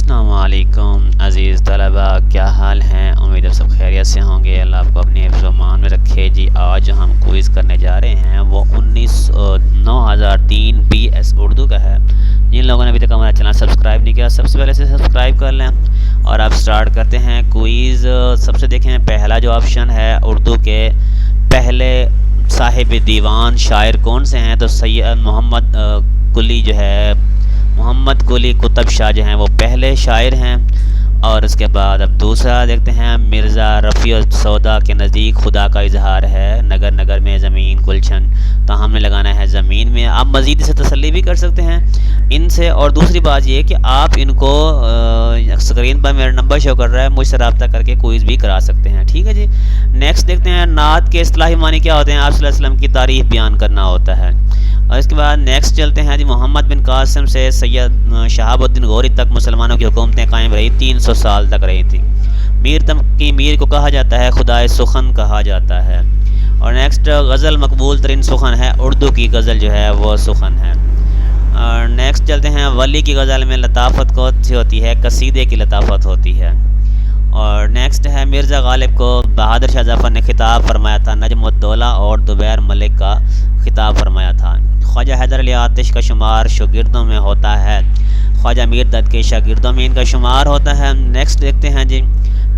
السلام علیکم عزیز طلبہ، کیا حال ہیں؟ امید سب خیریت سے ہوں گے۔ اللہ آپ کو اپنے حفظ و امان میں رکھے۔ جی آج ہم کوئز کرنے جا رہے ہیں، وہ 9003 BS اردو کا ہے۔ جن لوگوں نے ابھی تک ہمارا چینل سبسکرائب نہیں کیا، سب سے پہلے سے سبسکرائب کر لیں اور آپ سٹارٹ کرتے ہیں کوئز۔ سب سے دیکھیں پہلا جو آپشن ہے، اردو کے پہلے صاحب دیوان شاعر کون سے ہیں؟ تو سید محمد قلی جو ہے، محمد قلی قطب شاہ جو ہیں وہ پہلے شاعر ہیں۔ اور اس کے بعد اب دوسرا دیکھتے ہیں، مرزا رفیع السودا کے نزدیک خدا کا اظہار ہے، نگر نگر میں زمین گلشن، تو ہم نے لگانا ہے زمین میں۔ آپ مزید سے تسلی بھی کر سکتے ہیں ان سے، اور دوسری بات یہ کہ آپ ان کو اسکرین پر میرا نمبر شو کر رہا ہے، مجھ سے رابطہ کر کے کوئز بھی کرا سکتے ہیں، ٹھیک ہے جی۔ نیکسٹ دیکھتے ہیں، نعت کے اصطلاحی معنی کیا ہوتے ہیں؟ آپ صلی اللہ علیہ وسلم کی تعریف بیان کرنا ہوتا ہے۔ اور اس کے بعد نیکسٹ چلتے ہیں جی، محمد بن قاسم سے سید شہاب الدین غوری تک مسلمانوں کی حکومتیں قائم رہی، 300 سال تک رہی تھی۔ میر تقی میر کو کہا جاتا ہے خدائے سخن کہا جاتا ہے۔ اور نیکسٹ، غزل مقبول ترین سخن ہے، اردو کی غزل جو ہے وہ سخن ہے۔ اور نیکسٹ چلتے ہیں، ولی کی غزل میں لطافت کون سی ہوتی ہے؟ قصیدے کی لطافت ہوتی ہے۔ اور نیکسٹ ہے، مرزا غالب کو بہادر شاہ ظفر نے خطاب فرمایا تھا، نجم الدولہ اور دوبیر ملک کا خطاب فرمایا تھا۔ خواجہ حیدر علی آتش کا شمار شاگردوں میں ہوتا ہے، خواجہ میر دد کے شاگردوں میں ان کا شمار ہوتا ہے۔ نیکسٹ دیکھتے ہیں جی،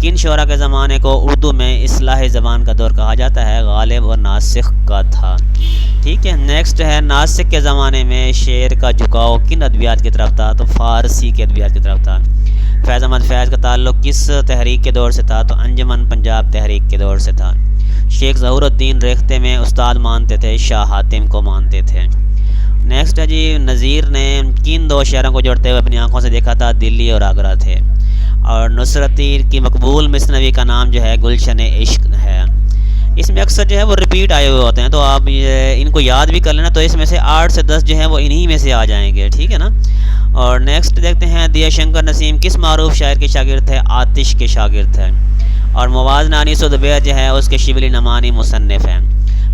کن شعراء کے زمانے کو اردو میں اصلاح زبان کا دور کہا جاتا ہے؟ غالب اور ناسخ کا تھا، ٹھیک ہے۔ نیکسٹ ہے، ناسخ کے زمانے میں شعر کا جھکاؤ کن ادبیات کی طرف تھا؟ تو فارسی کے ادبیات کی طرف تھا۔ فیض احمد فیض کا تعلق کس تحریک کے دور سے تھا؟ تو انجمن پنجاب تحریک کے دور سے تھا۔ شیخ ظہور الدین ریختہ میں استاد مانتے تھے، شاہ حاتم کو مانتے تھے۔ نیکسٹ ہے جی، نذیر نے کن دو شہروں کو جوڑتے ہوئے اپنی آنکھوں سے دیکھا تھا؟ دلی اور آگرہ تھے۔ اور نصرتی کی مقبول مثنوی کا نام جو ہے گلشن عشق ہے۔ اس میں اکثر جو ہے وہ ریپیٹ آئے ہوئے ہوتے ہیں، تو آپ ان کو یاد بھی کر لینا، تو اس میں سے 8 سے 10 جو ہیں وہ انہی میں سے آ جائیں گے، ٹھیک ہے نا۔ اور نیکسٹ دیکھتے ہیں، دیا شنکر نسیم کس معروف شاعر کے شاگرد تھے؟ آتش کے شاگرد تھے۔ اور موازنہ انیس و دوبیر جو ہے اس کے شبلی نمانی مصنف ہیں۔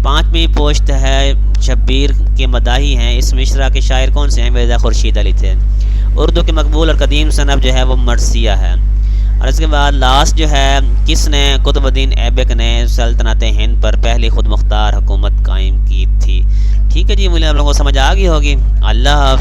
5ویں پوشت ہے، شبیر کے مداحی ہیں، اس مشرا کے شاعر کون سے ہیں؟ مرزا خورشید علی تھے۔ اردو کے مقبول اور قدیم صنف جو ہے وہ مرثیہ ہے۔ اور اس کے بعد لاسٹ جو ہے، کس نے قطب الدین ایبک نے سلطنت ہند پر پہلی خود مختار حکومت قائم کی تھی؟ ٹھیک ہے جی، مجھے آپ لوگوں کو سمجھ آ گئی ہوگی۔ اللہ حافظ۔